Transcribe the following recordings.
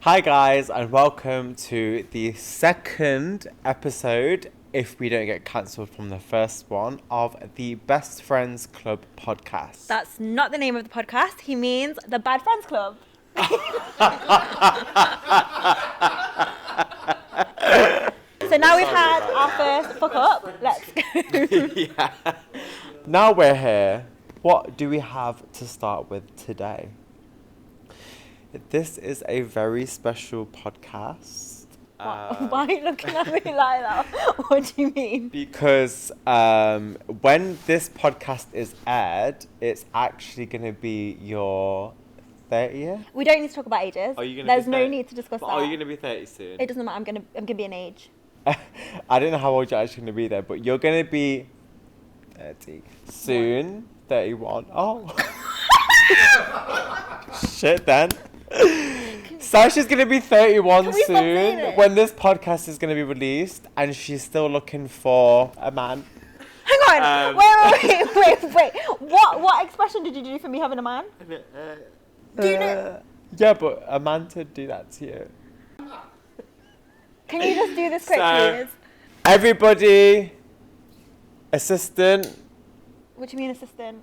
Hi guys, and welcome to the second episode, if we don't get cancelled from the first one, of the Best Friends Club podcast. That's not the name of the podcast. He means the Bad Friends Club. So now we've had our first fuck up. Let's go. Yeah. Now we're here. What do we have to start with today? This is a very special podcast. Why are you looking at me like that? What do you mean? Because when this podcast is aired, it's actually going to be your 30th. We don't need to talk about ages. There's no need to discuss that. Are you going to be 30 soon? It doesn't matter. I'm gonna be an age. I don't know how old you're actually going to be there, but you're going to be 30 soon. 31. Oh. Shit then. Sasha's going to be 31 soon when this podcast is going to be released, and she's still looking for a man. Hang on. Wait. What expression did you do for me having a man? Do you know? Yeah, but a man to do that to you. Can you just do this quick, please? Everybody, assistant. What do you mean, assistant?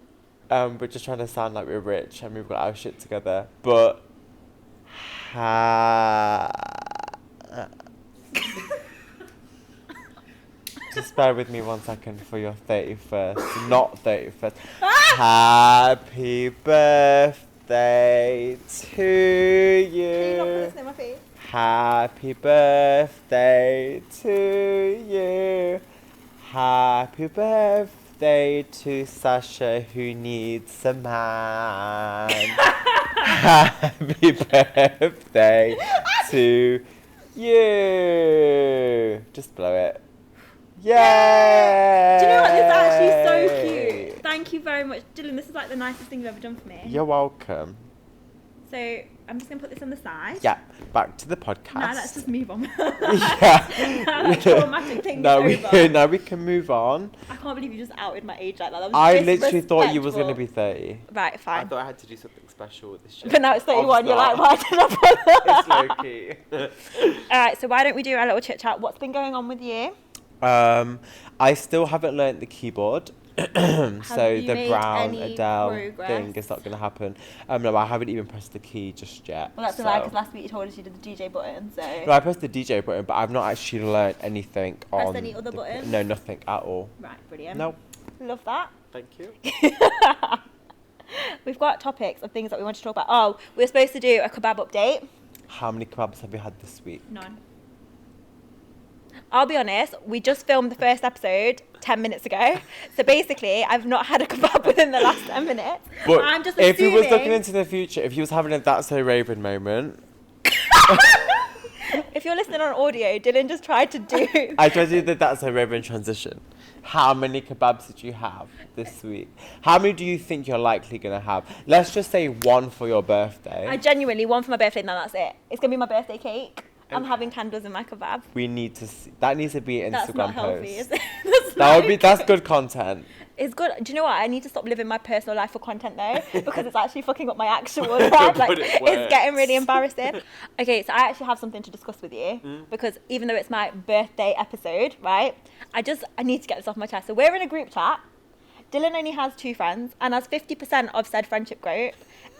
We're just trying to sound like we're rich and we've got our shit together, but just bear with me 1 second for your 31st, not 31st. Happy birthday to you. Can you not put this in my face? Happy birthday to you. Happy birthday to Sasha, who needs a man. Happy birthday to you. Just blow it. Yay! Do you know what? This is actually so cute. Thank you very much. Dhillan, this is like the nicest thing you've ever done for me. You're welcome. So, I'm just going to put this on the side. Yeah, back to the podcast. No, let's just move on. Yeah. That traumatic thing Now over. we can move on. I can't believe you just outed my age like that. That was I literally thought you was going to be 30. Right, I fine. thought I had to do something special with this shit. But now it's 31, you're like, why did I put that? It's low-key. Alright, so why don't we do our little chit chat? What's been going on with you? I still haven't learnt the keyboard. So you the made Brown any Adele progress? thing is not going to happen. No, I haven't even pressed the key just yet. Well, that's a lie, because last week you told us you did the DJ button, so... No, I pressed the DJ button, but I've not actually learnt anything on... Pressed any other buttons? No, nothing at all. Right, brilliant. No. Love that. Thank you. We've got topics of things that we want to talk about. Oh, we're supposed to do a kebab update. How many kebabs have you had this week? None. I'll be honest, we just filmed the first episode 10 minutes ago. So basically, I've not had a kebab within the last 10 minutes. But I'm just if he assuming... was looking into the future, if he was having a That's So Raven moment... If you're listening on audio, Dhillan just tried to do... I tried to do the That's So Raven transition. How many kebabs did you have this week? How many do you think you're likely going to have? Let's just say one for your birthday. I genuinely, one for my birthday, no, that's it. It's going to be my birthday cake. I'm having candles in my kebab. We need to see. That needs to be an That's Instagram not healthy, post. is it? That's good content. It's good. Do you know what? I need to stop living my personal life for content though, because it's actually fucking up my actual life. Like, it's getting really embarrassing. Okay, so I actually have something to discuss with you, because even though it's my birthday episode, right? I need to get this off my chest. So we're in a group chat. Dhillan only has 2 friends and has 50% of said friendship group.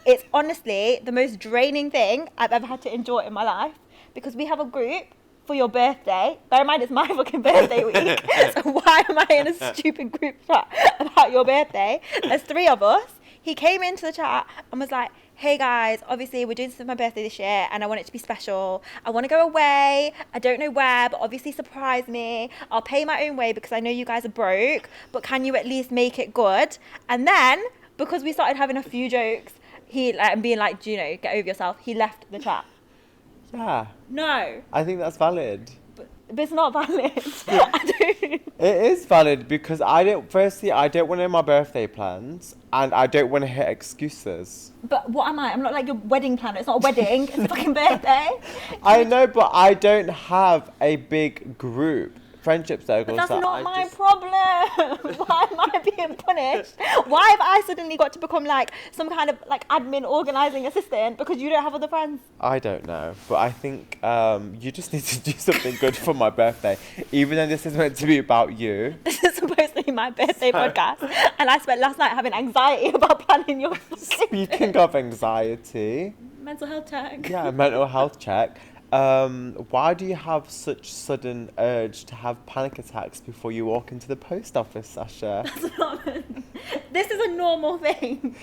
It's honestly the most draining thing I've ever had to endure in my life, because we have a group for your birthday. Bear in mind, it's my fucking birthday week. So why am I in a stupid group chat about your birthday? There's 3 of us. He came into the chat and was like, hey guys, obviously we're doing this for my birthday this year and I want it to be special. I want to go away. I don't know where, but obviously surprise me. I'll pay my own way because I know you guys are broke, but can you at least make it good? And then, because we started having a few jokes, and being like, do you know, get over yourself, he left the chat. Yeah. No. I think that's valid. But it's not valid. I don't. It is valid because I don't want to know my birthday plans and I don't want to hear excuses. But what am I? I'm not like your wedding planner. It's not a wedding. It's a fucking birthday. I know, but I don't have a big group friendship circles. But that's that not I my just- problem. Why am I being punished? Why have I suddenly got to become like some kind of like admin organising assistant because you don't have other friends? I don't know, but I think you just need to do something good for my birthday, even though this is meant to be about you. This is supposed to be my birthday podcast, and I spent last night having anxiety about planning your Speaking of anxiety, mental health check. yeah, mental health check. Why do you have such sudden urge to have panic attacks before you walk into the post office, Sasha? This is a normal thing.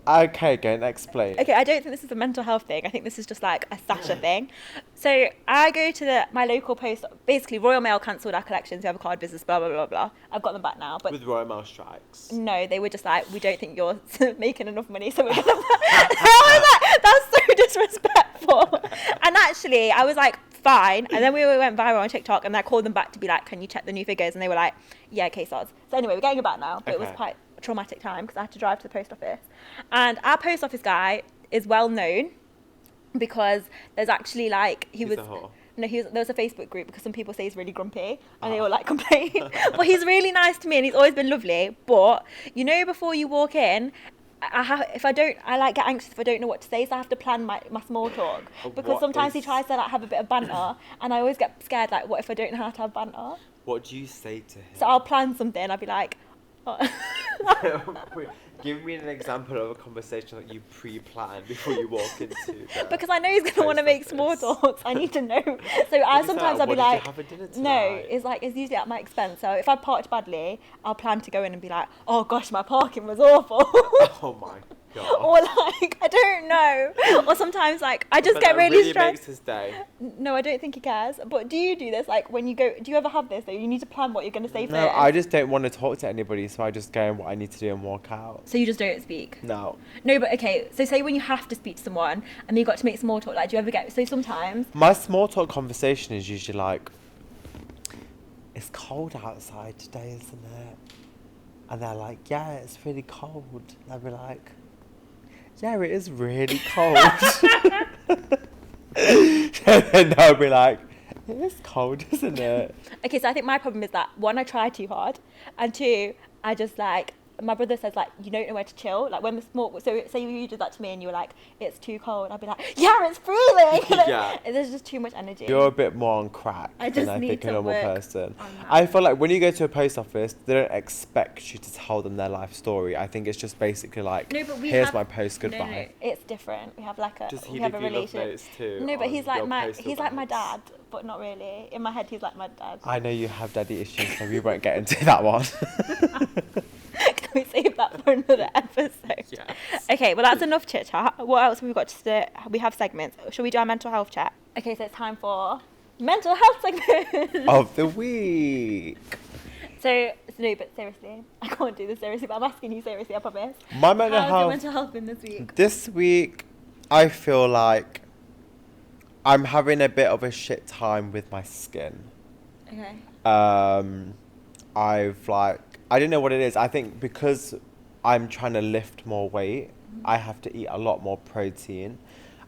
Okay, go and explain. Okay, I don't think this is a mental health thing. I think this is just like a Sasha thing. So I go to my local post. Basically, Royal Mail cancelled our collections. We have a card business. Blah blah blah blah. I've got them back now, but With Royal Mail strikes. no, they were just like, we don't think you're making enough money, so we're gonna. I was like, that's so disrespectful. And actually, I was like, fine. And then we went viral on TikTok, and I called them back to be like, can you check the new figures? And they were like, yeah, okay, sods. So anyway, we're getting it back now, but it was Okay. quite a traumatic time because I had to drive to the post office. And our post office guy is well known because there's actually like He's a whore. No, there was a Facebook group because some people say he's really grumpy and they all like complain. But he's really nice to me and he's always been lovely. But you know, before you walk in, I like get anxious if I don't know what to say, so I have to plan my small talk because What sometimes he is- tries to like have a bit of banter, and I always get scared. Like, what if I don't know how to have banter? What do you say to him? So I'll plan something. I'll be like, oh. Wait, give me an example of a conversation that you pre-planned before you walk into the because I know he's gonna want to post make small office. talks. I need to know. So What is that? sometimes I'll be What did you like, have for dinner no, tonight? it's usually at my expense. So if I parked badly, I'll plan to go in and be like, oh gosh, my parking was awful. Oh my god. Or like, I don't know. Or sometimes like I just But get that really really stressed. makes his day. No, I don't think he cares. But do you do this? Like when you go, do you ever have this? Though you need to plan what you're going to say No, first. I just don't want to talk to anybody, so I just go and what I need to do and walk out. So you just don't speak. No. No, but okay. So say when you have to speak to someone and you got to make small talk. Like, do you ever get? So sometimes. My small talk conversation is usually like, it's cold outside today, isn't it? And they're like, yeah, it's really cold. And I'll be like, yeah, it is really cold. And then they'll be like, it is cold, isn't it? Okay, so I think my problem is that one, I try too hard, and two, I just like. My brother says like you don't know where to chill. Like when the small, so say you did that to me and you were like, it's too cold. I'd be like, yeah, it's freezing. Yeah. There's just too much energy. You're a bit more on crack I than just I need think a to normal work person. on that. I feel like when you go to a post office, they don't expect you to tell them their life story. I think it's just basically like, No, but we here's have- my post, No, goodbye. it's different. We have like a Does he we have a leave you love relationship. notes too? No, but on he's like your my postal he's like my bags? dad, but not really. In my head, he's like my dad. I know you have daddy issues, so we won't get into that one. Can we save that for another episode? Yes. Okay, well that's enough chit chat. What else have we got to do? We have segments. Shall we do our mental health chat? Okay, so it's time for mental health segment. Of the week. So no, but seriously, I can't do this seriously. But I'm asking you seriously. I promise. My mental How's your health. mental health been this week? This week, I feel like I'm having a bit of a shit time with my skin. Okay. I've like, I don't know what it is. I think because I'm trying to lift more weight, I have to eat a lot more protein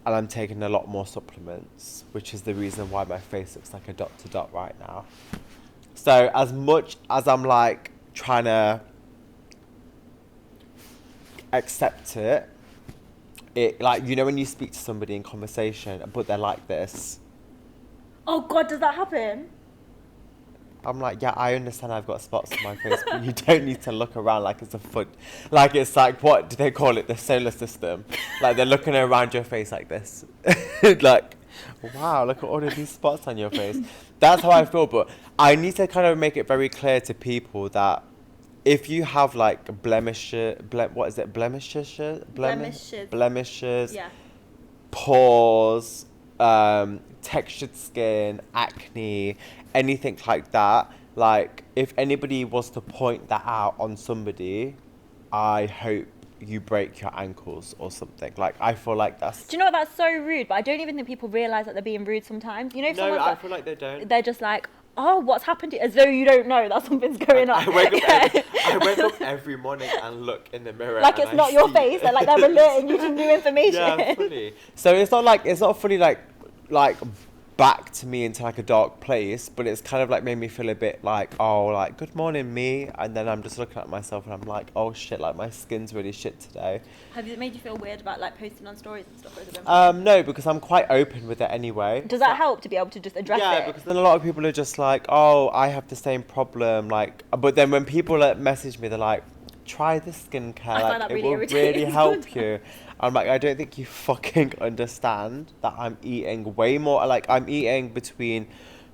and I'm taking a lot more supplements, which is the reason why my face looks like a dot to dot right now. So as much as I'm like trying to accept it, like, you know, when you speak to somebody in conversation, but they're like this, Oh God, does that happen? I'm like, yeah, I understand I've got spots on my face, but you don't need to look around like it's a foot. Like, it's like, what do they call it? The solar system. Like, they're looking around your face like this. Like, wow, look at all of these spots on your face. That's how I feel, but I need to kind of make it very clear to people that if you have, like, blemishes, what is it? Blemishes? Blemishes. Yeah. Pores, textured skin, acne, anything like that. Like, if anybody was to point that out on somebody, I hope you break your ankles or something. Like, I feel like that's... Do you know what? That's so rude, but I don't even think people realise that they're being rude sometimes. You know, if No, someone's I like, feel like they don't. they're just like, oh, what's happened to you? As though you don't know that something's going on. I wake up every morning and look in the mirror. Like and it's not your face. They're like they're alerting you to new information. Yeah, fully. So it's not fully like back to me into like a dark place, but it's kind of like made me feel a bit like, oh, like, good morning, me. And then I'm just looking at myself and I'm like, oh shit, like my skin's really shit today. Have it made you feel weird about like posting on stories and stuff? Or has it been no, because I'm quite open with it anyway. Does that help to be able to just address it? Yeah, because then a lot of people are just like, oh, I have the same problem, like, but then when people message me, they're like, try this skincare, like, it will really help you. I'm like, I don't think you fucking understand that I'm eating way more, like, I'm eating between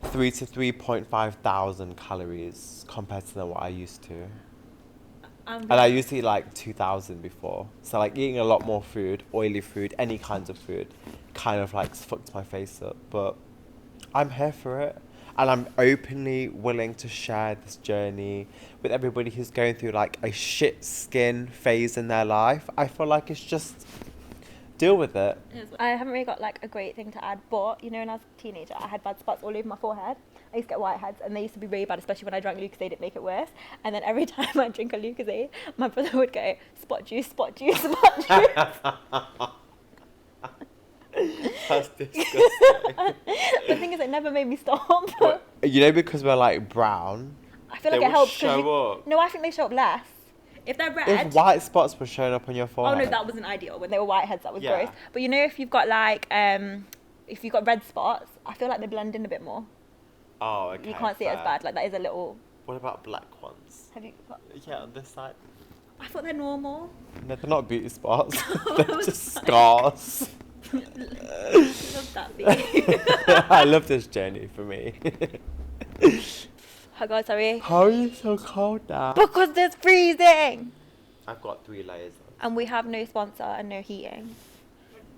3 to 3.5 thousand calories compared to what I used to. And I used to eat like 2,000 before. So like eating a lot more food, oily food, any kinds of food, kind of like fucked my face up. But I'm here for it. And I'm openly willing to share this journey with everybody who's going through like a shit skin phase in their life. I feel like it's just deal with it. I haven't really got like a great thing to add, but you know, when I was a teenager, I had bad spots all over my forehead. I used to get whiteheads, and they used to be really bad, especially when I drank Lucozade. It make it worse. And then every time I drink a Lucozade, my brother would go, spot juice, spot juice, spot juice. That's disgusting. The thing is, it never made me stop. But, you know, because we're like brown, I feel like it helps. Show up. No, I think they show up less. If they're red. If white spots were showing up on your forehead. Oh no, that wasn't ideal. When they were whiteheads, that was gross. But you know, if you've got like, if you've got red spots, I feel like they blend in a bit more. Oh, okay. You can't see it as bad. Like that is a little. What about black ones? Have you got? Yeah, on this side. I thought they're normal. No, they're not beauty spots. They're just scars. Love that for you. I love this journey for me. Oh God, sorry. How are you so cold now? Because it's freezing. I've got 3 layers on. And we have no sponsor and no heating.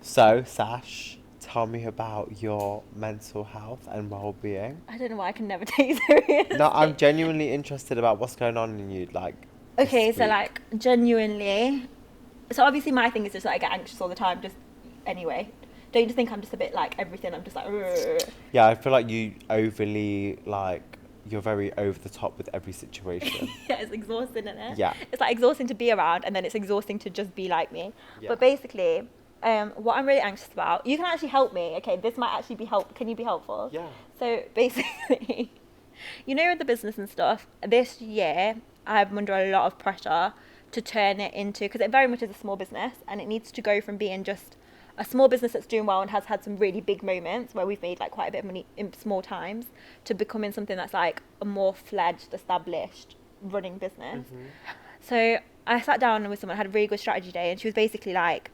So, Sash, tell me about your mental health and well-being. I don't know why I can never take you seriously. No, I'm genuinely interested about what's going on in you, like. Okay, so like genuinely. So obviously my thing is just like I get anxious all the time, just anyway. Don't you just think I'm just a bit like everything? I'm just like. Rrr. Yeah, I feel like you overly like. You're very over the top with every situation. Yeah, it's exhausting, isn't it? Yeah. It's like exhausting to be around, and then it's exhausting to just be like me. Yeah. But basically, what I'm really anxious about, you can actually help me. Okay, this might actually be help. Can you be helpful? Yeah. So basically, you know, with the business and stuff, this year I'm under a lot of pressure to turn it into, because it very much is a small business, and it needs to go from being just a small business that's doing well and has had some really big moments where we've made like quite a bit of money in small times to becoming something that's like a more fledged, established running business. Mm-hmm. So I sat down with someone, had a really good strategy day, and she was basically like,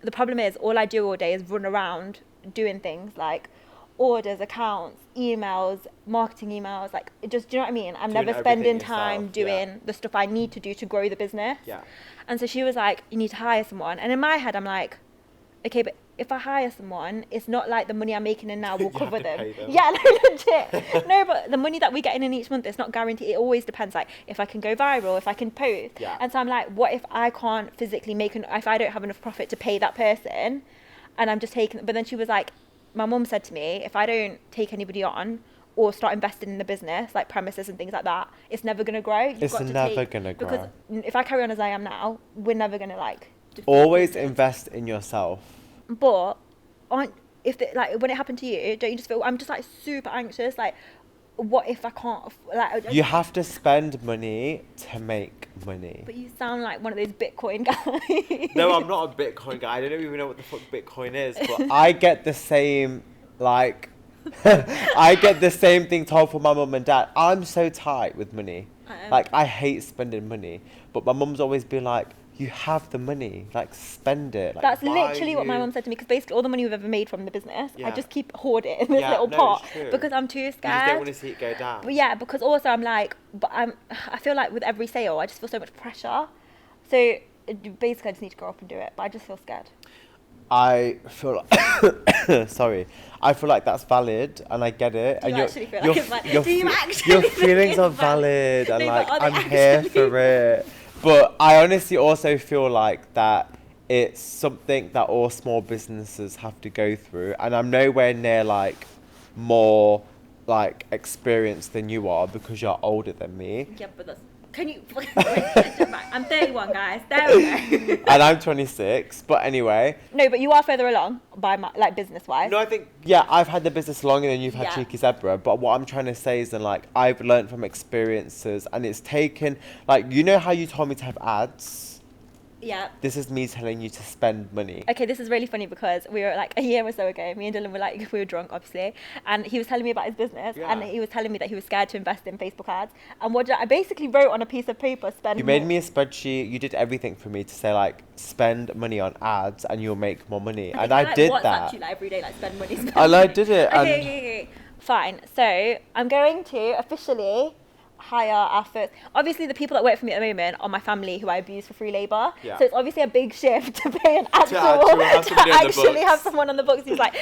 the problem is all I do all day is run around doing things like orders, accounts, emails, marketing emails, like it just, do you know what I mean? I'm never spending time doing the stuff I need to do to grow the business. Yeah. And so she was like, you need to hire someone. And in my head, I'm like, okay, but if I hire someone, it's not like the money I'm making in now will cover them. Yeah, no, legit. No, but the money that we're getting in each month, it's not guaranteed. It always depends, like, if I can go viral, if I can post. Yeah. And so I'm like, what if I can't physically if I don't have enough profit to pay that person, and I'm just taking, but then she was like, my mum said to me, if I don't take anybody on or start investing in the business, like premises and things like that, it's never going to grow. It's never going to grow. Because if I carry on as I am now, we're never going to, like... Always invest in yourself. But like when it happened to you, don't you just feel, I'm just like super anxious, like what if I can't, like you have to spend money to make money. But you sound like one of those Bitcoin guys. No, I'm not a Bitcoin guy. I don't even know what the fuck Bitcoin is, but I get the same, like I get the same thing told from my mum and dad. I'm so tight with money. Like I hate spending money, but my mum's always been like, you have the money, like spend it. Like, that's literally what my mum said to me, because basically all the money we've ever made from the business, I just keep hoard it in this little pot because I'm too scared. You just don't want to see it go down. But yeah, because also I'm like, I feel like with every sale, I just feel so much pressure. So basically I just need to grow up and do it, but I just feel scared. I feel like, sorry, I feel like that's valid and I get it. Do you actually feel like it's valid? Your feelings are valid and like I'm here for it. But I honestly also feel like that it's something that all small businesses have to go through. And I'm nowhere near like more like experienced than you are because you're older than me. Yeah, but that's... Can you? I'm 31, guys. There we go. And I'm 26. But anyway. No, but you are further along by like business wise. No, I think I've had the business longer than you've had Yeah. Cheeky Zebra. But what I'm trying to say is that like I've learned from experiences, and it's taken like you know how you told me to have ads. Yeah. This is me telling you to spend money. Okay, this is really funny because we were like a year or so ago, me and Dhillan were like, we were drunk obviously, and he was telling me about his business, and he was telling me that he was scared to invest in Facebook ads. And what I basically wrote on a piece of paper, spend You made me a spreadsheet, you did everything for me to say like, spend money on ads and you'll make more money. And I did that. You like every day, like spend money, spend And money. I did it. Okay. Fine. So I'm going to officially hire our first. Obviously, the people that work for me at the moment are my family who I abuse for free labour. Yeah. So it's obviously a big shift to pay an actual actually have someone on the books who's like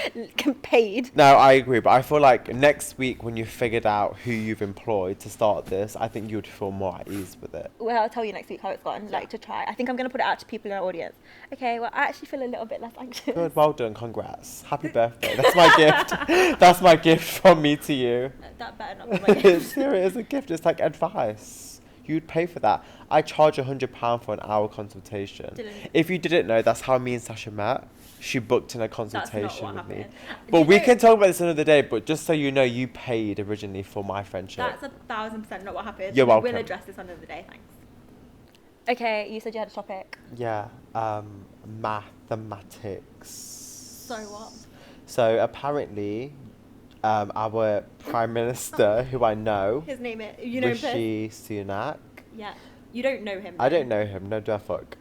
paid. No, I agree, but I feel like next week when you've figured out who you've employed to start this, I think you'd feel more at ease with it. Well, I'll tell you next week how it's gone. Like to try. I think I'm going to put it out to people in our audience. Okay. Well, I actually feel a little bit less anxious. Good, well done, congrats. Happy birthday. That's my gift. That's my gift from me to you. That better not be my gift. It is a gift, it's like advice. You'd pay for that. I charge £100 for an hour consultation. If you didn't know, that's how me and Sasha met. She booked in a consultation with me. But we can talk about this another day, but just so you know, you paid originally for my friendship. That's 1,000% not what happened. You're welcome. We'll address this another day, thanks. Okay, you said you had a topic. Yeah, mathematics. So what? So apparently, our Prime Minister, who I know, His name is, you know him? Rishi Sunak. Yeah. You don't know him. I don't know him, no da fuck.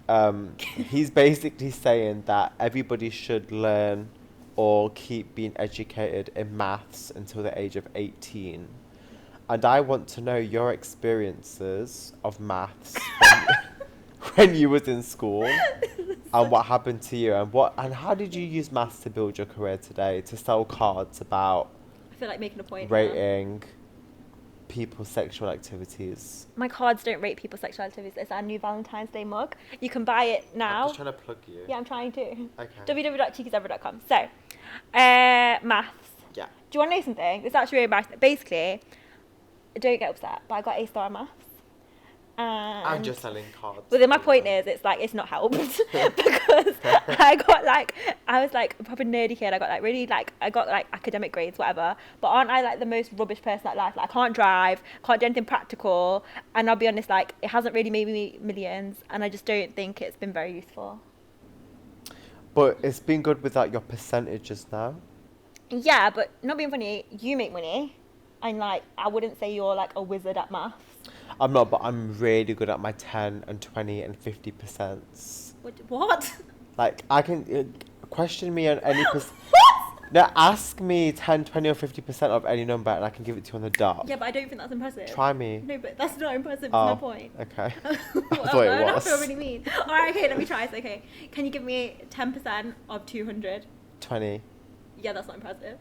He's basically saying that everybody should learn or keep being educated in maths until the age of 18. And I want to know your experiences of maths when you was in school and what happened to you and how did you use maths to build your career today, to sell cards about I feel like making a point. rating people's sexual activities. My cards don't rate people's sexual activities. It's our new Valentine's Day mug. You can buy it now. I'm just trying to plug you. Yeah, I'm trying to. Okay. www.cheekysebra.com. So, maths. Yeah. Do you want to know something? It's actually really embarrassing. Basically, don't get upset, but I got A star in maths. I'm just selling cards. Well, then my point is, it's not helped because I was like a proper nerdy kid. I got academic grades, whatever. But aren't I like the most rubbish person at life? Like I can't drive, can't do anything practical, and I'll be honest, like it hasn't really made me millions, and I just don't think it's been very useful. But it's been good without your percentages now. Yeah, but not being funny, you make money, and like I wouldn't say you're like a wizard at maths. I'm not, but I'm really good at my 10 and 20 and 50%. What? Like, I can question me on any What? No, ask me 10, 20 or 50% of any number and I can give it to you on the dot. Yeah, but I don't think that's impressive. Try me. No, but that's not impressive. Oh, That's my point. okay. I thought it don't was. feel really mean. All right, okay, let me try this. Okay, can you give me 10% of 200? 20. Yeah, that's not impressive.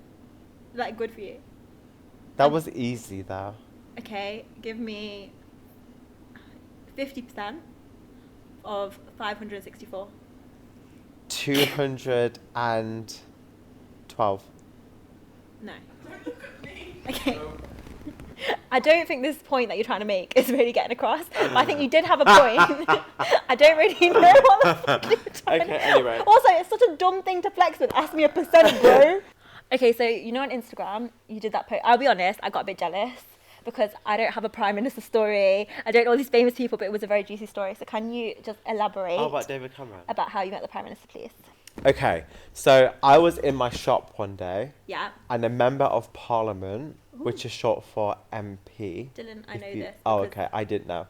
Is that good for you? That was easy, though. Okay, give me 50% of 564. 212. No. Okay. I don't think this point that you're trying to make is really getting across. But I think you did have a point. I don't really know what the fuck you're trying Okay, to... anyway. Also, it's such a dumb thing to flex with. Ask me a percent, bro. Okay, so you know on Instagram, you did that post. I'll be honest, I got a bit jealous because I don't have a Prime Minister story. I don't know all these famous people, but it was a very juicy story. So can you just elaborate Oh, about David Cameron? about how you met the Prime Minister, please? Okay, so I was in my shop one day. Yeah. And a member of Parliament, which is short for MP. Dylan, I know this. Oh, because- okay, I didn't know.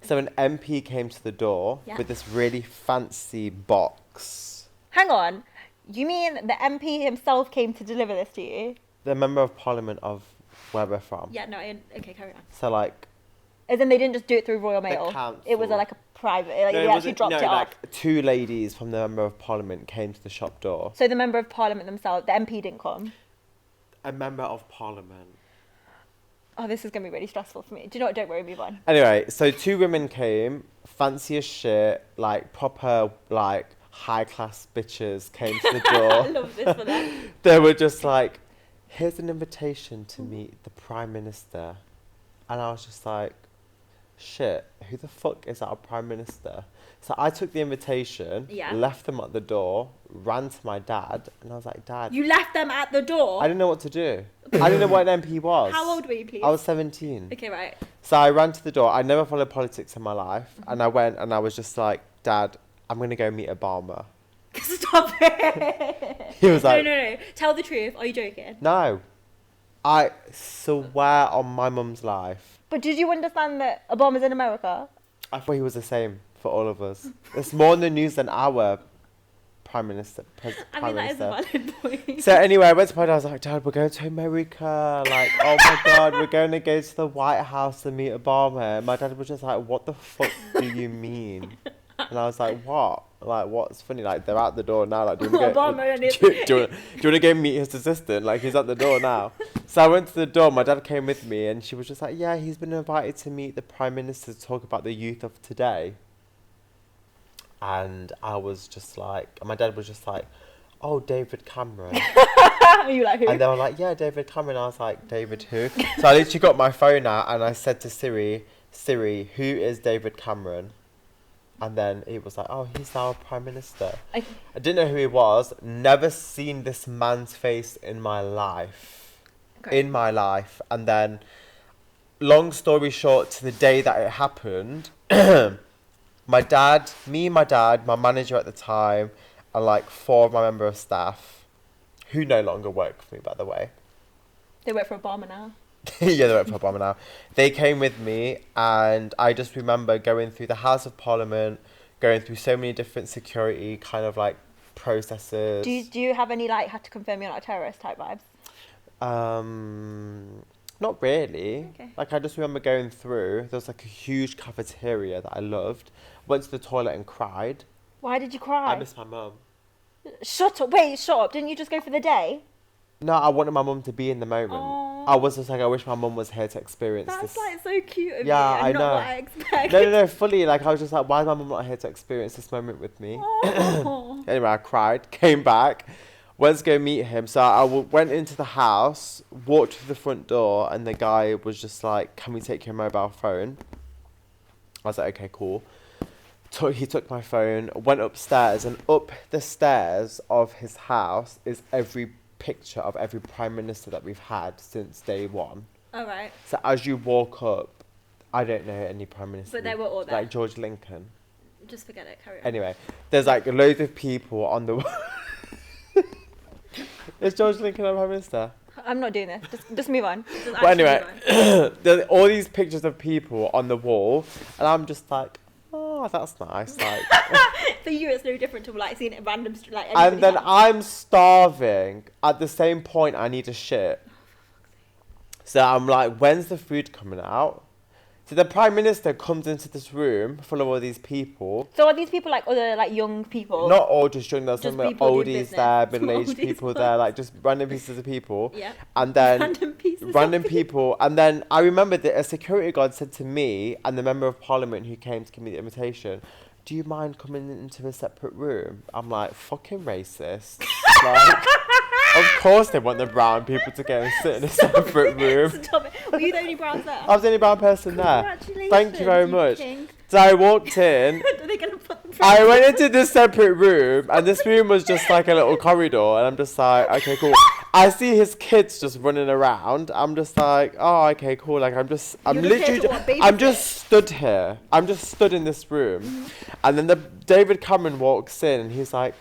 So an MP came to the door Yeah. with this really fancy box. Hang on. You mean the MP himself came to deliver this to you? The member of Parliament of where we're from. Yeah, no, okay, carry on. So like... As in they didn't just do it through Royal Mail. council. It was like a private, like No, they it actually wasn't- dropped no, it off. like 2 ladies from the member of Parliament came to the shop door. So the member of Parliament themselves, the MP didn't come. A member of Parliament. Oh, this is going to be really stressful for me. Do you know what? Don't worry, move on. Anyway, so 2 women came, fancy as shit, like proper, like high-class bitches came to the door. I love this for them. They were just like, here's an invitation to meet the Prime Minister. And I was just like, shit, who the fuck is our Prime Minister? So I took the invitation, left them at the door, ran to my dad, and I was like, Dad. You left them at the door? I didn't know what to do. I didn't know what an MP was. How old were you, please? I was 17. Okay, right. So I ran to the door. I never followed politics in my life. And I went and I was just like, Dad, I'm going to go meet Obama. Stop it. He was like... No. Tell the truth. Are you joking? No. I swear on my mum's life. But did you understand that Obama's in America? I thought he was the same for all of us. It's more in the news than our Prime Minister. I mean, that is a valid point. So anyway, I went to my dad. I was like, Dad, we're going to America. Like, oh my God, we're going to go to the White House to meet Obama. And my dad was just like, what the fuck do you mean? And I was like, what? Like, what's funny? Like, they're out the door now. Like, do you want to go meet his assistant? Like, he's at the door now. So I went to the door. My dad came with me, and she was just like, yeah, he's been invited to meet the Prime Minister to talk about the youth of today. And I was just like, my dad was just like, oh, David Cameron. Are you like, who? And they were like, yeah, David Cameron. I was like, David who? So I literally got my phone out, and I said to Siri, who is David Cameron? And then it was like, oh, he's our Prime Minister. I didn't know who he was. Never seen this man's face in my life. Okay. In my life. And then, long story short, to the day that it happened, my dad, my manager at the time, and like 4 of my member of staff, who no longer work for me, by the way. They work for Obama now. Yeah, they work for Obama now. They came with me, and I just remember going through the House of Parliament, going through so many different security kind of like processes. Do you have any like had to confirm you're not a terrorist type vibes? Not really. Okay. Like I just remember going through. There was like a huge cafeteria that I loved. Went to the toilet and cried. Why did you cry? I miss my mum. Shut up! Wait, shut up! Didn't you just go for the day? No, I wanted my mum to be in the moment. Aww. I was just like, I wish my mum was here to experience this. That's like so cute of you. Yeah, I not know. what I expect. No, fully. Like I was just like, why is my mum not here to experience this moment with me? Anyway, I cried, came back, went to go meet him. So I went into the house, walked to the front door, and the guy was just like, can we take your mobile phone? I was like, okay, cool. He took my phone, went upstairs, and up the stairs of his house is every picture of every Prime Minister that we've had since day one. All right. So as you walk up, I don't know any Prime Minister. But they were all there. Like George Lincoln. Just forget it, carry on. Anyway, there's like loads of people on the... Is George Lincoln our Prime Minister? I'm not doing this. Just move on. But anyway, there's all these pictures of people on the wall, and I'm just like, oh, that's nice. Like, for you, it's no different to like seeing a random like. And then I'm starving. At the same point, I need a shit. So I'm like, when's the food coming out? So the Prime Minister comes into this room full of all these people. So are these people like other like young people? Not all just young. There's some oldies there, Some middle-aged oldies people there, like just random pieces of people. Yeah. And then random people. And then I remember that a security guard said to me and the member of Parliament who came to give me the invitation, do you mind coming into a separate room? I'm like, fucking racist. Like, of course they want the brown people to go and sit in a separate room. Stop it. Were you the only brown there? I was the only brown person there. Congratulations. Thank you very much. King. So I walked in. Are they gonna put the I went into this separate room, and this room was just like a little corridor, and I'm just like, okay, cool. I see his kids just running around. I'm just like, oh, okay, cool. Like I'm just stood here. I'm just stood in this room, and then David Cameron walks in, and he's like,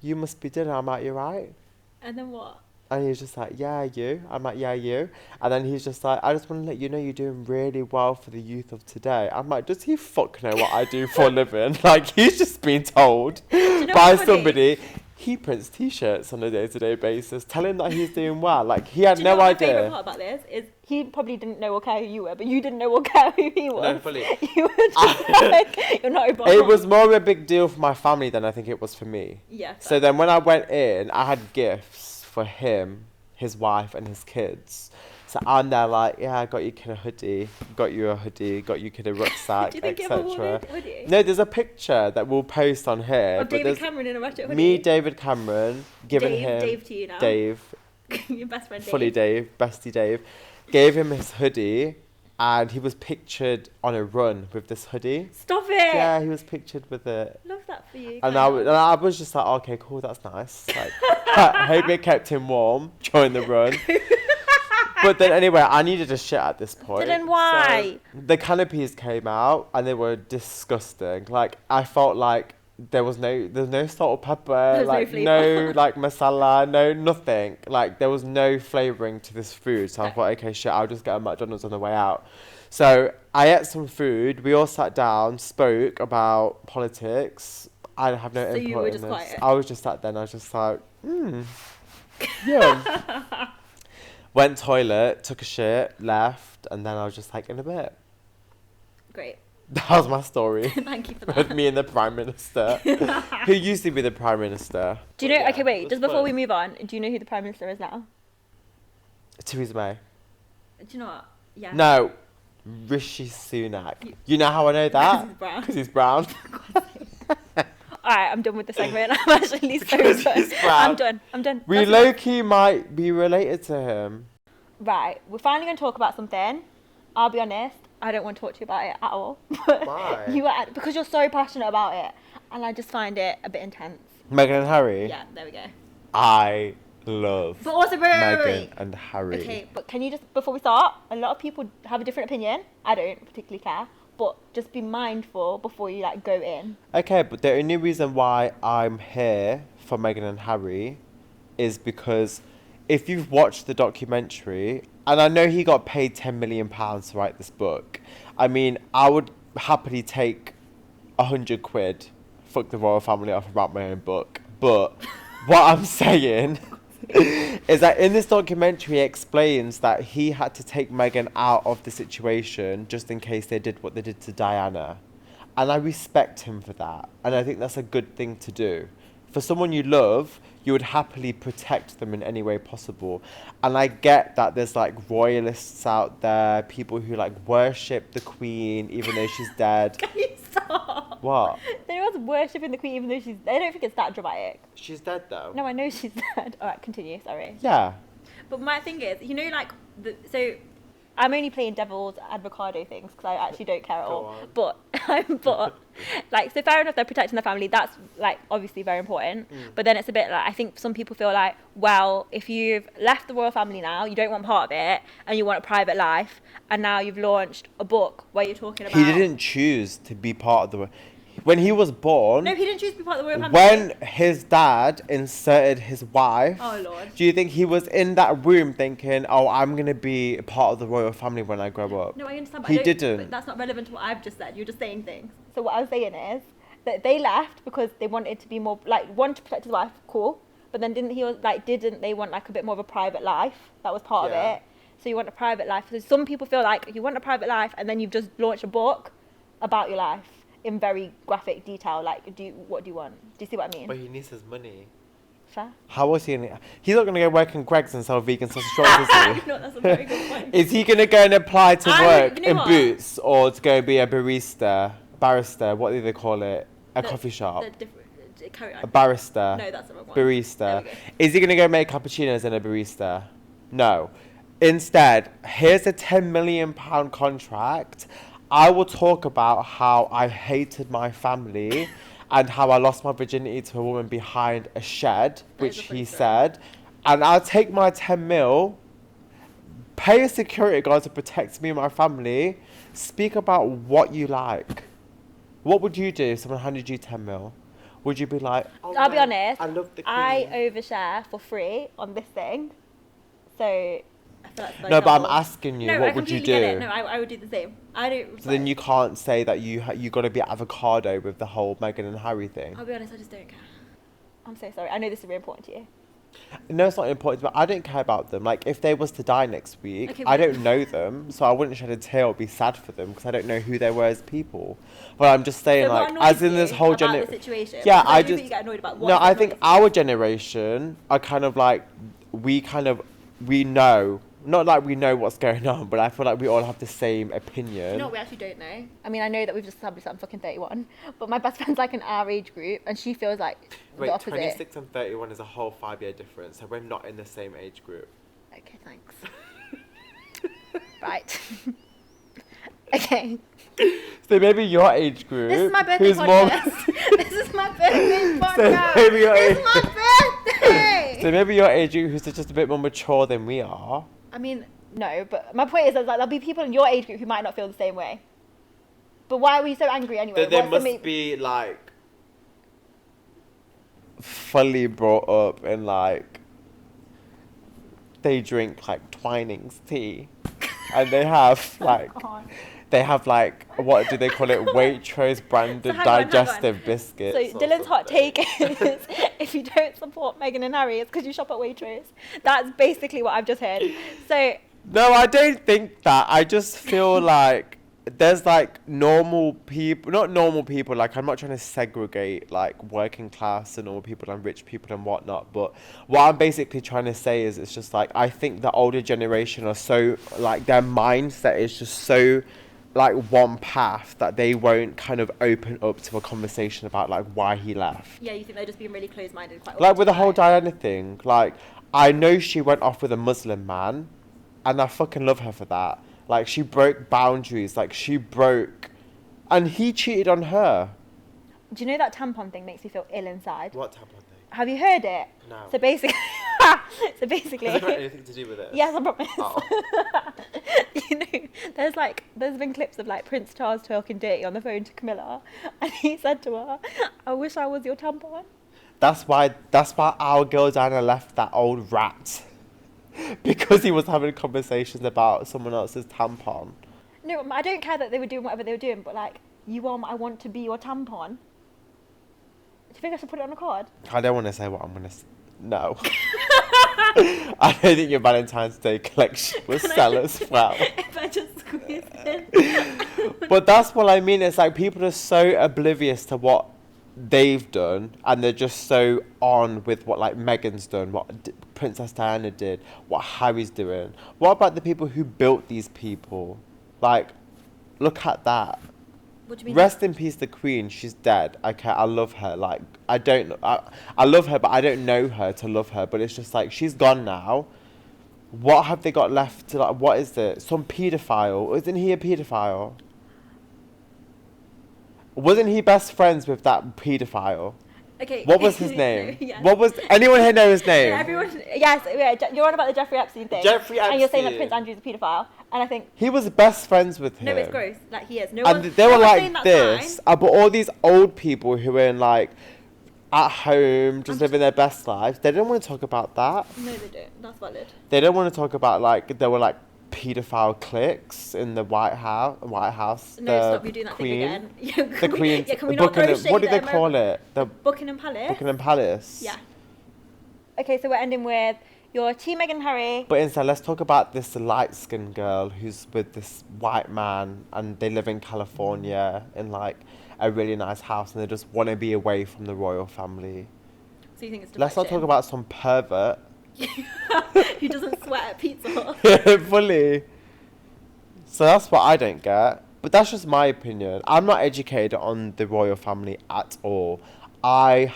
you must be Dhillan. I'm like, you're right. And then what? And he's just like, yeah, you. I'm like, yeah, you. And then he's just like, I just want to let you know you're doing really well for the youth of today. I'm like, does he fuck know what I do for a living? Like, he's just been told by somebody. He prints T-shirts on a day-to-day basis. Tell him that he's doing well. Like, he had no idea. My favourite part about this is he probably didn't know or care who you were, but you didn't know or care who he was. No, fully. You were just like, you're not Obama. It was more of a big deal for my family than I think it was for me. Yeah. So then when I went in, I had gifts for him, his wife, and his kids. So I'm there like, yeah, I got you kid a hoodie, got you a rucksack, etc. No, there's a picture that we'll post on here. Of David Cameron in a ratchet hoodie? Me, David Cameron, giving him... Dave to you now. Dave. Your best friend Dave. Fully Dave, bestie Dave. Gave him his hoodie, and he was pictured on a run with this hoodie. Stop it. Yeah, he was pictured with it. Love that for you. And I was just like, okay, cool, that's nice. Like, I hope it kept him warm during the run. But then anyway, I needed a shit at this point. Then why? So the canopies came out and they were disgusting. Like, I felt like there was no salt or pepper, like no like masala, no nothing. Like there was no flavouring to this food. So I thought, okay, shit, I'll just get a McDonald's on the way out. So I ate some food. We all sat down, spoke about politics. I have no input you were in just this. quiet. I was just sat there and I was just like, yeah. Went toilet, took a shit, left, and then I was just like, in a bit. Great. That was my story. Thank you for that. With me and the Prime Minister. Who used to be the Prime Minister. Do you know, Yeah, okay, wait, it just was before we fun. move on, do you know who the Prime Minister is now? Theresa May. Do you know what? Yeah. No, Rishi Sunak. You know how I know that? Because he's brown. Because he's brown. Alright, I'm done with the segment. I'm actually so Because done. he's brown. I'm done. We That's low-key might be related to him. Right, we're finally going to talk about something. I'll be honest, I don't want to talk to you about it at all. Why? Because you're so passionate about it, and I just find it a bit intense. Meghan and Harry? Yeah, there we go. I love But also, Meghan and Harry. Okay, but can you just, before we start, a lot of people have a different opinion. I don't particularly care, but just be mindful before you like go in. Okay, but the only reason why I'm here for Meghan and Harry is because if you've watched the documentary, and I know he got paid £10 million to write this book, I mean, I would happily take 100 quid, fuck the royal family off and write my own book. But what I'm saying is that in this documentary, it explains that he had to take Meghan out of the situation just in case they did what they did to Diana. And I respect him for that. And I think that's a good thing to do. For someone you love, you would happily protect them in any way possible. And I get that there's like royalists out there, people who like worship the Queen even though she's dead. Can you stop? What? Everyone's worshipping the Queen even though she's... I don't think it's that dramatic. She's dead though. No, I know she's dead. Alright, continue, sorry. Yeah. But my thing is, you know, like, so I'm only playing devil's advocado things because I actually don't care at Go all. on. But, like, so fair enough, they're protecting the family. That's, like, obviously very important. But then it's a bit like, I think some people feel like, well, if you've left the royal family now, you don't want part of it, and you want a private life, and now you've launched a book where you're talking about... He didn't choose to be part of the... When he was born... No, he didn't choose to be part of the royal family. When his dad inserted his wife... Oh, Lord. Do you think he was in that room thinking, oh, I'm going to be part of the royal family when I grow up? No, I understand. But He I don't- didn't. But that's not relevant to what I've just said. You're just saying things. So what I was saying is that they left because they wanted to be more... Like, wanted to protect his wife, cool. But then didn't they want, like, a bit more of a private life? That was part Yeah. of it. So you want a private life. So some people feel like you want a private life and then you've just launched a book about your life in very graphic detail. Like, what do you want? Do you see what I mean? But he needs his money. Fair? How was he going to... He's not going to go work in Greggs and sell vegan sausage rolls, is he? No, that's a very good point. Is he going to go and apply to work you know in what? Boots or to go be a barrister, what do they call it? A coffee shop. Carry on. A barrister. No, that's the wrong one. Barista. There we go. Is he going to go make cappuccinos in a barista? No. Instead, here's a £10 million contract. I will talk about how I hated my family and how I lost my virginity to a woman behind a shed, which a funny he story. said. And I'll take my 10 mil, pay a security guard to protect me and my family, speak about what you like. What would you do if someone handed you 10 mil? Would you be like, oh, I'll be no, honest, I love the Queen. I overshare for free on this thing. So, I feel like No, but I'm asking you, no, what I would you completely get do? it. No, I would do the same. I don't... So then you can't say that you got to be avocado with the whole Meghan and Harry thing. I'll be honest, I just don't care. I'm so sorry. I know this is really important to you. No, it's not important, but I don't care about them. Like, if they was to die next week, Okay, I but- don't know them, so I wouldn't shed a tear or be sad for them because I don't know who they were as people. But I'm just saying, So what like, annoys as in this you whole about the generation. situation? Yeah, Because I know just. that you get annoyed about what No, is I think annoying our generation are kind of like, we know. Not like we know what's going on, but I feel like we all have the same opinion. No, we actually don't know. I mean, I know that we've just established that I'm fucking 31, but my best friend's like in our age group, and she feels like Wait, the opposite. 26 and 31 is a whole 5-year difference, so we're not in the same age group. Okay, thanks. Right. Okay. So maybe your age group. This is my birthday podcast. This is my birthday podcast. maybe your It's my birthday. So maybe your age group who's just a bit more mature than we are. I mean, no, but my point is that like, there'll be people in your age group who might not feel the same way. But why are we so angry anyway? They must be like fully brought up and like they drink like Twinings tea and they have like what do they call it, Waitrose branded digestive biscuits. So Dylan's hot take is if you don't support Meghan and Harry it's because you shop at Waitrose. That's basically what I've just heard. So no, I don't think that. I just feel like there's like normal people, not normal people, like I'm not trying to segregate like working class and normal people and rich people and whatnot, but what I'm basically trying to say is it's just like I think the older generation are so like their mindset is just so like one path that they won't kind of open up to a conversation about like why he left. Yeah, you think they're just being really closed-minded quite like with the whole Diana thing. Like I know she went off with a Muslim man and I fucking love her for that. Like, she broke boundaries. Like, she broke... And he cheated on her. Do you know that tampon thing makes me feel ill inside? What tampon thing? Have you heard it? No. So basically... Has it got anything to do with it? Yes, I promise. Oh. You know, there's been clips of, like, Prince Charles talking dirty on the phone to Camilla. And he said to her, I wish I was your tampon. That's why our girl Diana left that old rat. Because he was having conversations about someone else's tampon. No, I don't care that they were doing whatever they were doing, but like, I want to be your tampon. Do you think I should put it on a card? I don't want to say what I'm going to say. No. I don't think your Valentine's Day collection will sell as well. If I just squeeze it. But that's what I mean. It's like people are so oblivious to what they've done and they're just so on with what like Meghan's done, what Princess Diana did, what Harry's doing. What about the people who built these people? Like, look at that. What do you mean? Rest in peace the Queen. She's dead. Okay, I love her. Like, I love her, but I don't know her to love her. But it's just like, she's gone now. What have they got left to, like, what is it? Some paedophile. Isn't he a paedophile? Wasn't he best friends with that paedophile? Okay. What was his name? Yes. What was anyone here know his name? Yes, you're on about the Jeffrey Epstein thing. Jeffrey Epstein. And you're saying that Prince Andrew's a paedophile, and I think he was best friends with him. no, it's gross. Like he is. No and one. they were no like saying that's this, fine. but all these old people who were in like at home, just living their best lives. They didn't want to talk about that. No, they don't. That's valid. They don't want to talk about like there were like paedophile cliques in the White House. No, the stop! You're doing that Queen, thing again. the Queen. Yeah, can we not go shade what do they them call over- it? The Buckingham Palace. Buckingham Palace. Yeah. Okay, so we're ending with your Team Meghan and Harry. But instead, let's talk about this light-skinned girl who's with this white man, and they live in California in like a really nice house, and they just want to be away from the royal family. So you think it's Let's not talk about some pervert. who doesn't sweat at pizza Hut. Yeah, fully. So that's what I don't get. But that's just my opinion. I'm not educated on the royal family at all. I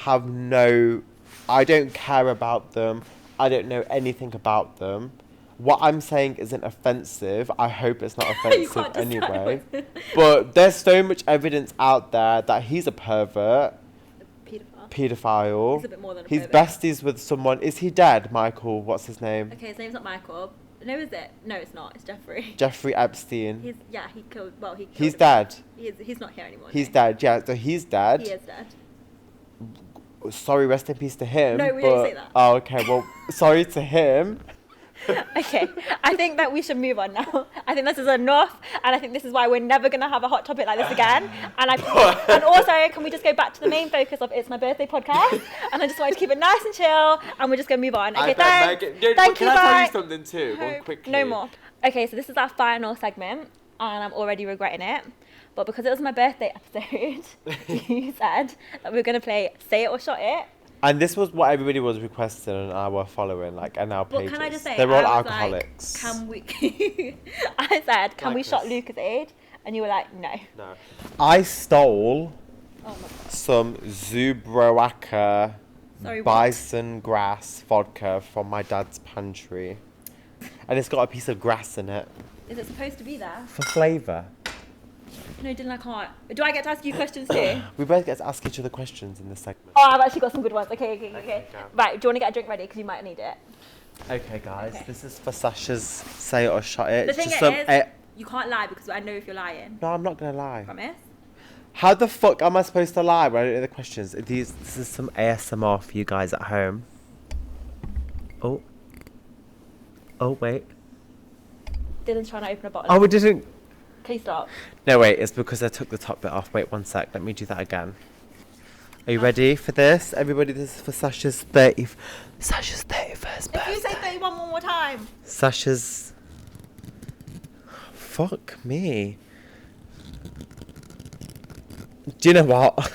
don't care about them. I don't know anything about them. What I'm saying isn't offensive. I hope it's not offensive anyway. But there's so much evidence out there that he's a pervert. Paedophile. He's a bit more than a He's pervert. besties with someone. Is he dead, Michael? What's his name? Okay, his name's not Michael. No, is it? No, it's not. It's Jeffrey. Jeffrey Epstein. He killed. Well, he. Killed He's him. dead. He's not here anymore. He's no. dead. Yeah, so he's dead. He is dead. Sorry, rest in peace to him. No, we don't say that. Oh, okay. Well, sorry to him. Okay, I think that we should move on now. I think this is enough, and I think this is why we're never going to have a hot topic like this again. And also, can we just go back to the main focus of It's My Birthday podcast? And I just wanted to keep it nice and chill, and we're just going to move on. Okay, thank you. Can I tell you Bye. something too? One quickly. No more. Okay, so this is our final segment, and I'm already regretting it. But because it was my birthday episode, you said that we were going to play Say It or Shot It. And this was what everybody was requesting on our following, like, and our pages. But can I just say, they're all I was alcoholics. Like, can we? I said, can Like we shot this. Luca's age? And you were like, no. No. I stole Oh my god. some Zubroaka Sorry, what? bison grass vodka from my dad's pantry. And it's got a piece of grass in it. Is it supposed to be there? For flavour. No, Dylan, I can't. Do I get to ask you questions too? We both get to ask each other questions in this segment. Oh, I've actually got some good ones. Okay. Go. Right, do you want to get a drink ready? Because you might need it. Okay, guys, Okay. this is for Sasha's Say It or Shut It. The thing Just is, you can't lie because I know if you're lying. No, I'm not going to lie. Promise? How the fuck am I supposed to lie when I don't know the questions? This is some ASMR for you guys at home. Oh, wait. Dylan's trying to open a bottle. Oh, we didn't. Please stop. No, wait, it's because I took the top bit off. Wait 1 sec, let me do that again. Are you ready for this? Everybody, this is for Sasha's 31st birthday. If you say 31 one more time. Sasha's... Fuck me. Do you know what?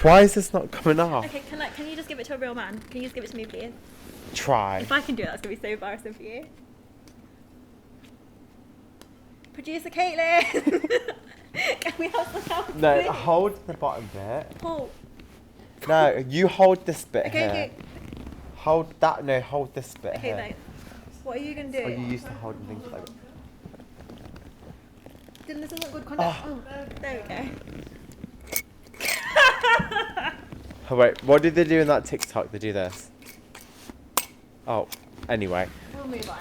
Why is this not coming off? Okay, can you just give it to a real man? Can you just give it to me, please? Try. If I can do it, that's going to be so embarrassing for you. Producer Caitlin! Can we have some help? No, please? hold the bottom bit. Pull. No, you hold this bit Okay, here. okay. Hold that, no, hold this bit Okay, here. thanks. What are you going to do? Or you used to hold things like that. Dylan, this isn't good content. Oh, there we go. Oh, wait, what did they do in that TikTok? They do this. Oh, anyway. We'll move on.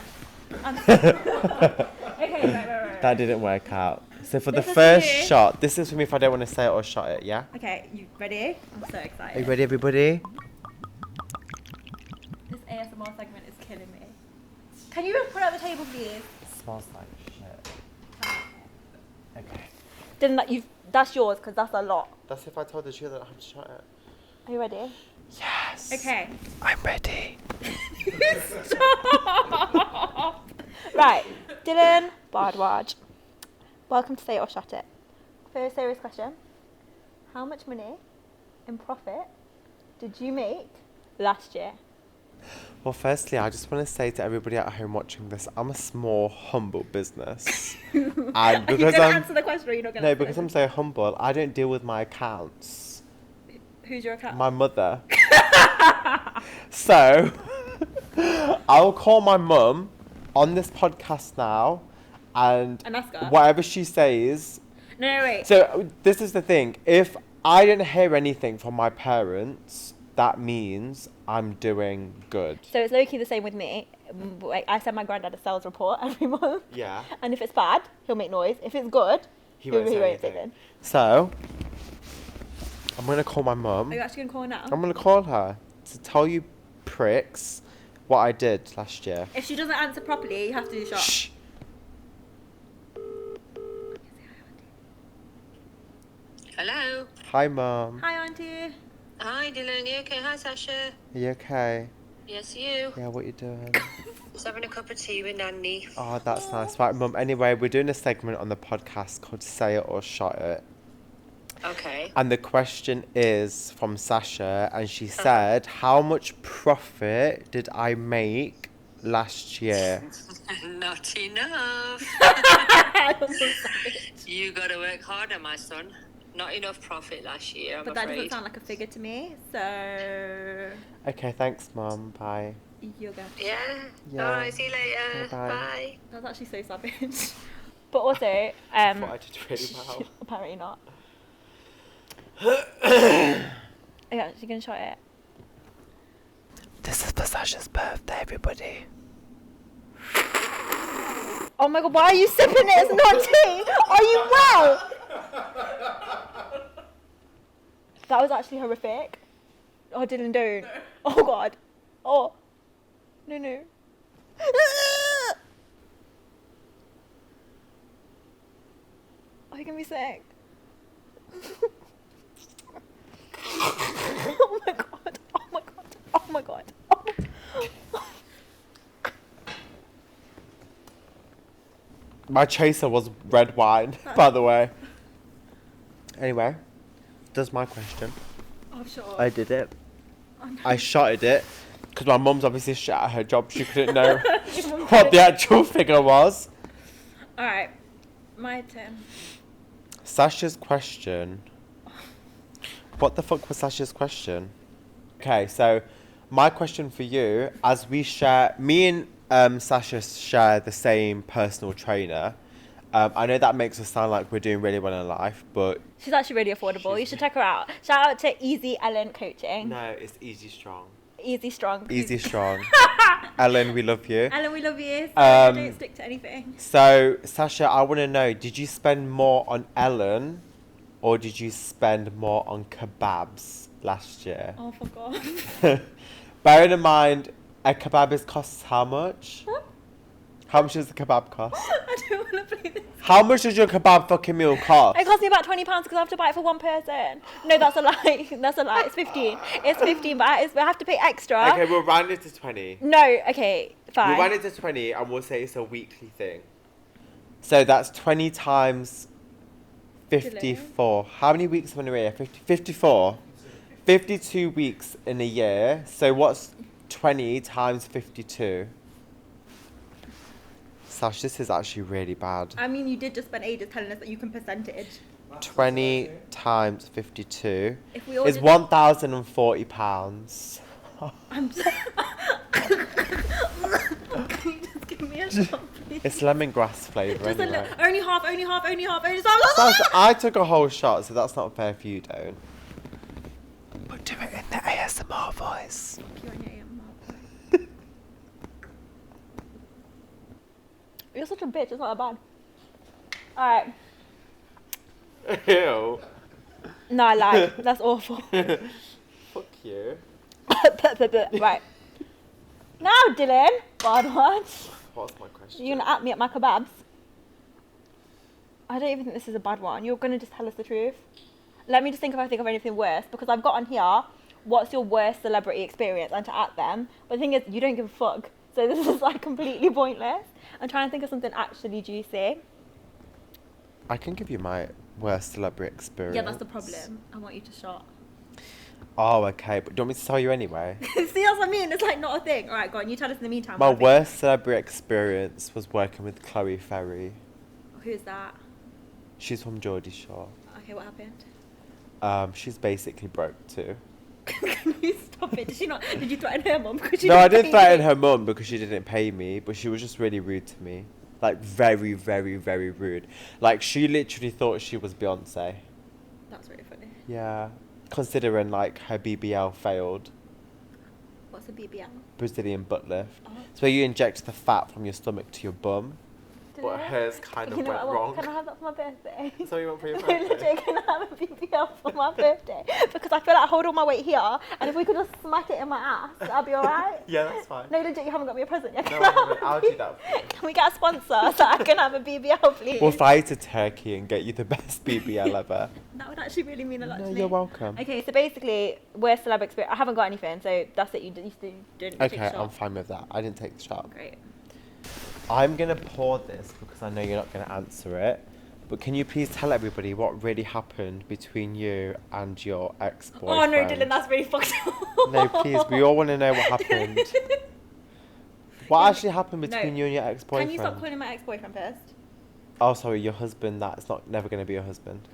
Okay, right. That didn't work out. So for the This is first for you. shot, this is for me if I don't want to say it or shot it, yeah? Okay, you ready? I'm so excited. Are you ready, everybody? This ASMR segment is killing me. Can you put it on the table, please? Smells like shit. Okay. Dylan, that's yours because that's a lot. That's if I told the truth that I had to shot it. Are you ready? Yes. Okay. I'm ready. Stop. Right, Dylan Bardwaj. Welcome to Say It or Shut It. Very serious question. How much money in profit did you make last year? Well, firstly, I just want to say to everybody at home watching this, I'm a small, humble business. And Are you because going to I'm answer the question or are you not going to no, answer because I'm so humble, I don't deal with my accounts. Who's your account? My mother. So, I'll call my mum on this podcast now, and ask her? whatever she says. No, wait. So this is the thing: if I didn't hear anything from my parents, that means I'm doing good. So it's low-key the same with me. Like, I send my granddad a sales report every month. Yeah. And if it's bad, he'll make noise. If it's good, He won't say anything. anything. So, I'm gonna call my mum. Are you actually going to call her now? I'm gonna call her to tell you pricks what I did last year. If she doesn't answer properly, you have to do shot. Shh. Hello. Hi, mum. Hi, Auntie. Hi, Dhillan. You okay? Hi, Sasha. Are you okay? Yes, you. Yeah, what you doing? Just having a cup of tea with Nanny. Oh, that's nice. Right, mum. Anyway, we're doing a segment on the podcast called Say It or Shot It. Okay. And the question is from Sasha, and she said, how much profit did I make last year? Not enough. You got to work harder, my son. Not enough profit last year, I'm But that afraid. doesn't sound like a figure to me, so Okay, thanks, mum. Bye. you're good. Yeah. Yeah. All right. See you later. Okay, bye. Bye. That's actually so savage. But also, I thought I did really well. apparently not. Yeah, she's gonna shot it. This is for Sasha's birthday, everybody. Oh my god, why are you sipping it? It's not tea. Are you well? That was actually horrific. Oh, Dylan, don't. No. Oh god. Oh. No. Oh, you're gonna be sick. Oh my god. Oh my god. Oh my god. Oh my... My chaser was red wine, by the way. Anyway, that's my question. Oh, sure. I did it. Oh, no. I shotted it because my mum's obviously shit at her job. She couldn't know what the actual figure was. Alright. My turn. Sasha's question. What the fuck was Sasha's question? Okay, so my question for you, as we share, me and Sasha share the same personal trainer, I know that makes us sound like we're doing really well in life, but She's actually really affordable. You should check her out. Shout out to Easy Ellen Coaching. no, it's Easy Strong. Easy Strong. Easy Strong. Ellen, we love you. Ellen, we love you. So don't stick to anything. So, Sasha, I want to know, did you spend more on Ellen or did you spend more on kebabs last year? Oh, for God. Bearing in mind, a kebab costs how much? How much does the kebab cost? I don't want to play this. How much does your kebab fucking meal cost? It cost me about £20 because I have to buy it for one person. No, that's a lie. That's a lie. It's 15. It's 15, but I have to pay extra. Okay, we'll round it to 20. No, okay, fine. We'll round it to 20 and we'll say it's a weekly thing. So that's 20 times 54. How many weeks in a year? 54? 52 weeks in a year. So what's 20 times 52? Sash, this is actually really bad. I mean, you did just spend ages telling us that you can percentage. 20 times 52 If we all is did- £1,040. I'm so... Can you just give me a shot, please? It's lemongrass flavour Just anyway. only half. Sash, I took a whole shot, so that's not fair for you, don't. But do it in the ASMR voice. You're such a bitch, it's not that bad. Alright. Ew. No, I lied. That's awful. Fuck you. Right. Now, Dylan. Bad one. What's my question? You're going to at me at my kebabs? I don't even think this is a bad one. You're going to just tell us the truth. Let me just think if I think of anything worse. Because I've got on here, what's your worst celebrity experience? And to at them. But the thing is, you don't give a fuck. So this is like completely pointless. I'm trying to think of something actually juicy. I can give you my worst celebrity experience. Yeah, that's the problem. I want you to shot. Oh, okay. But do you want me to tell you anyway? See, that's what I mean. It's like not a thing. All right, go on. You tell us in the meantime. My what I think. worst celebrity experience was working with Chloe Ferry. Who's that? She's from Geordie Shore. Okay, what happened? She's basically broke too. Can you stop it? Did you threaten her mum? Because she No, I didn't didn't pay threaten you? her mum because she didn't pay me, but she was just really rude to me. Like, very, very, very rude. Like, she literally thought she was Beyonce. That's really funny. Yeah. Considering, like, her BBL failed. What's a BBL? Brazilian butt lift. Oh. It's where you inject the fat from your stomach to your bum. Did But it? hers kind of You know went what I want? wrong. Can I have that for my birthday? So you want for your No, birthday? legit, can I have a BBL for my birthday? Because I feel like I hold all my weight here, and if we could just smack it in my ass, that'd be alright. Yeah, that's fine. No, legit, you haven't got me a present yet. No, I haven't. I'll do that for you. Can we get a sponsor so I can have a BBL, please? We'll fly to Turkey and get you the best BBL ever. That would actually really mean a lot No, to me. you're welcome. Okay, so basically, worst celeb experience. I haven't got anything, so that's it. You didn't take a Okay, shot. I'm fine with that. I didn't take the shot. Great. I'm going to pour this because I know you're not going to answer it. But can you please tell everybody what really happened between you and your ex-boyfriend? Oh no, Dylan, that's really fucked up. No, please. We all want to know what happened. What actually happened No. between you and your ex-boyfriend? Can you stop calling my ex-boyfriend first? Oh, sorry, your husband. That's not never going to be your husband.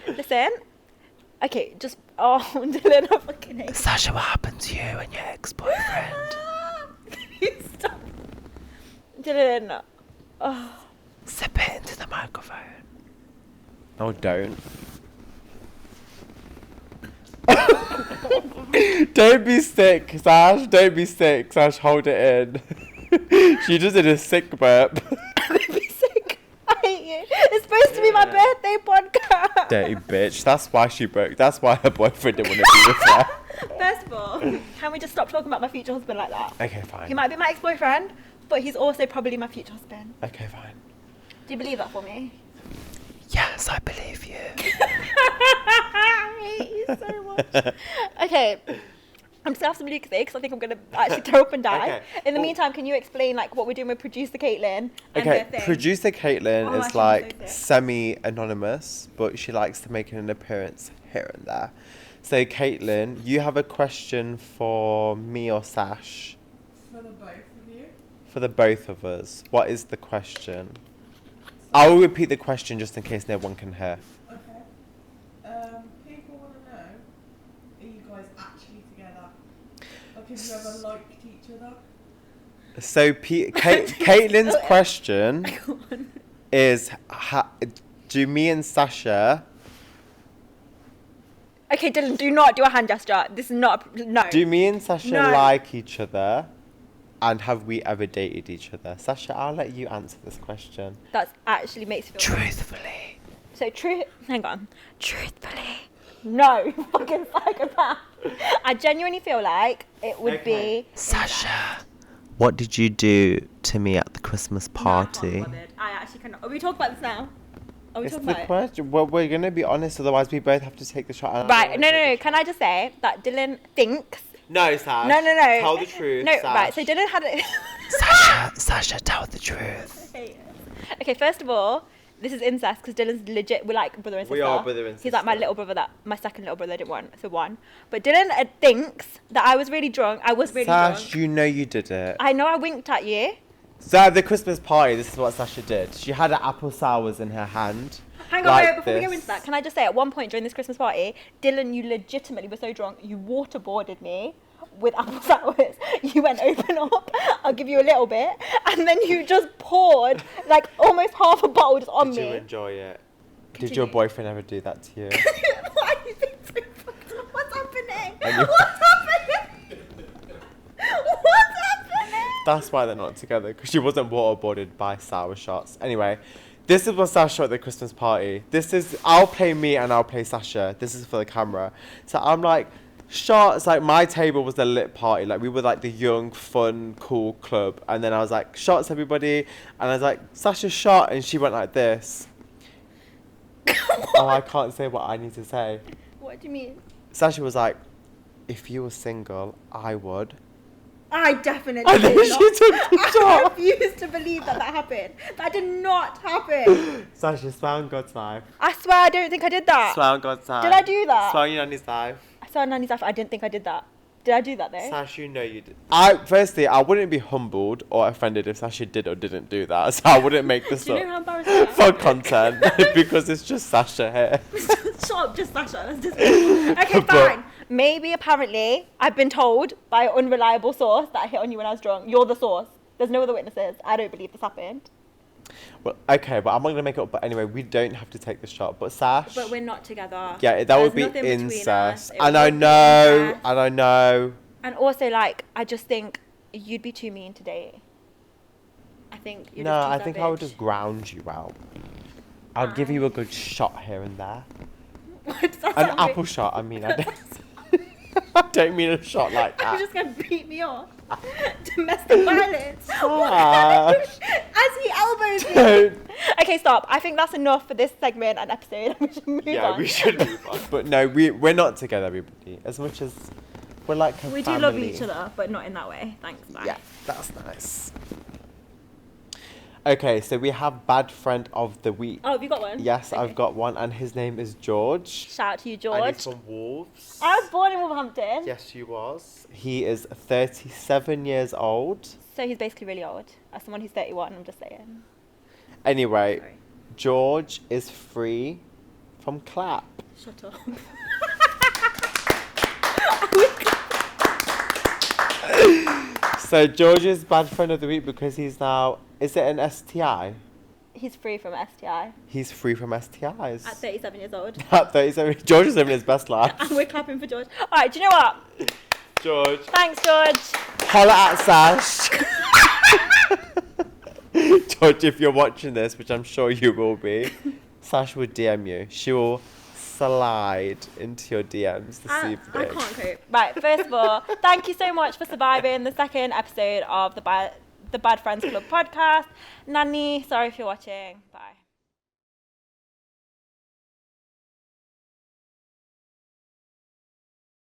Listen. Okay, just Dylan, I fucking hate. Sasha, what happened to you and your ex-boyfriend? Can you stop? Dylan. Oh. Sip it into the microphone. Oh, don't. Don't be sick, Sash. Don't be sick, Sash. Hold it in. She just did a sick burp. Be sick. I hate you. It's supposed to be my birthday podcast. Dirty bitch. That's why she broke. That's why her boyfriend didn't want to be with her. First of all, can we just stop talking about my future husband like that? Okay, fine. He might be my ex-boyfriend, but he's also probably my future husband. Okay, fine. Do you believe that for me? Yes, I believe you. I hate you so much. Okay. I'm just gonna have some Lucas because I think I'm gonna actually throw up and die. Okay. In the Oh. meantime, can you explain like what we're doing with producer Caitlin and Okay, her thing? producer Caitlin Oh, is actually, like I'm so sick. semi-anonymous, but she likes to make an appearance here and there. So Caitlin, you have a question for me or Sash? For the both of you. For the both of us. What is the question? I will repeat the question just in case no one can hear. Okay. People want to know, are you guys actually together? Like, have you ever liked each other? So Caitlin's question is, do me and Sasha... Okay, Dhillan, do not do a hand gesture. This is not... No. Do me and Sasha No. like each other? And have we ever dated each other? Sasha, I'll let you answer this question. That actually makes me feel... Truthfully. So, hang on. Truthfully. No, you fucking psychopath. I genuinely feel like it would be... Sasha, what did you do to me at the Christmas party? I actually cannot... Are we talking about this now? Are we It's talking the about it? question. Well, we're going to be honest, otherwise we both have to take the shot. Right, no. Can I just say that Dhillan thinks... No, Sash. No. Tell the truth, No, Sash. right, so Dhillan had it... Sasha, tell the truth. Okay, first of all, this is incest because Dylan's legit. We're like brother and sister. We are brother and He's like my sister. little brother my second little brother I didn't want, so one. But Dhillan thinks that I was really drunk. I was really Sash, drunk. you know you did it. I know I winked at you. So at the Christmas party, this is what Sasha did. She had an apple sours in her hand. Hang on, like wait, before we go this. into that, can I just say at one point during this Christmas party, Dhillan, you legitimately were so drunk, you waterboarded me with apple sours. You went open up, I'll give you a little bit, and then you just poured like almost half a bottle just on Did me. you enjoy it? Did Continue. your boyfriend ever do that to you? Why are you being so fucked up? What's happening? And you- What's happening? What's happening? That's why they're not together, because she wasn't waterboarded by sour shots. Anyway, this is what Sasha at the Christmas party. This is, I'll play me and I'll play Sasha. This is for the camera. So I'm like, shots, like my table was the lit party. Like we were like the young, fun, cool club. And then I was like, shots everybody. And I was like, Sasha shot. And she went like this. Oh, I can't say what I need to say. What do you mean? Sasha was like, if you were single, I would. I definitely And then did she not. took the I shot. refuse to believe that happened. That did not happen. Sasha, swear on God's life. I swear I don't think I did that. Swear on God's life. Did I do that? Swear on your nanny's life. I saw Nanny's life. I didn't think I did that. Did I do that though? Sasha, you know you did. Firstly, I wouldn't be humbled or offended if Sasha did or didn't do that. So I wouldn't make this Do you up know how embarrassing that for content because it's just Sasha here. Shut up, just Sasha. That's just okay, But- fine. Maybe, apparently, I've been told by an unreliable source that I hit on you when I was drunk. You're the source. There's no other witnesses. I don't believe this happened. Well, okay, but I'm not gonna make it up. But anyway, we don't have to take the shot. But Sash, But we're not together. yeah, that There's would be nothing between us. incest. It And I would be know, incest. and I know. And also, like, I just think you'd be too mean to date. I think you're No, just too I think I would savage. just ground you out. I'd give you a good shot here and there. What does that An sound like? apple shot. I mean, I don't. I don't mean a shot like Are that. you just going to beat me off? Domestic violence. Sash. As he elbows me. Don't. Okay, stop. I think that's enough for this segment and episode. We should move Yeah, on. we should move on. But no, we're not together, everybody. As much as we're like a We family. do love each other, but not in that way. Thanks, bye. Yeah, that's nice. Okay, so we have bad friend of the week. Oh, have you got one? Yes, Okay. I've got one, and his name is George. Shout out to you, And George. he's from Wolves. I was born in Wolverhampton. Yes, he was. He is 37 years old. So he's basically really old. As someone who's 31, I'm just saying. Anyway, Sorry. George is free from clap. Shut up. So George is bad friend of the week because he's now, is it an STI? He's free from STI He's free from STIs. at 37 years old. At 37, George is living his best life. And we're clapping for George. All right, do you know what? George. Thanks, George. Holla at Sash. George, if you're watching this, which I'm sure you will be, Sash will DM you. She will slide into your DMs this I evening. can't cope. Right, first of all, thank you so much for surviving the second episode of the Bad Friends Club podcast. Nanny, sorry if you're watching. Bye.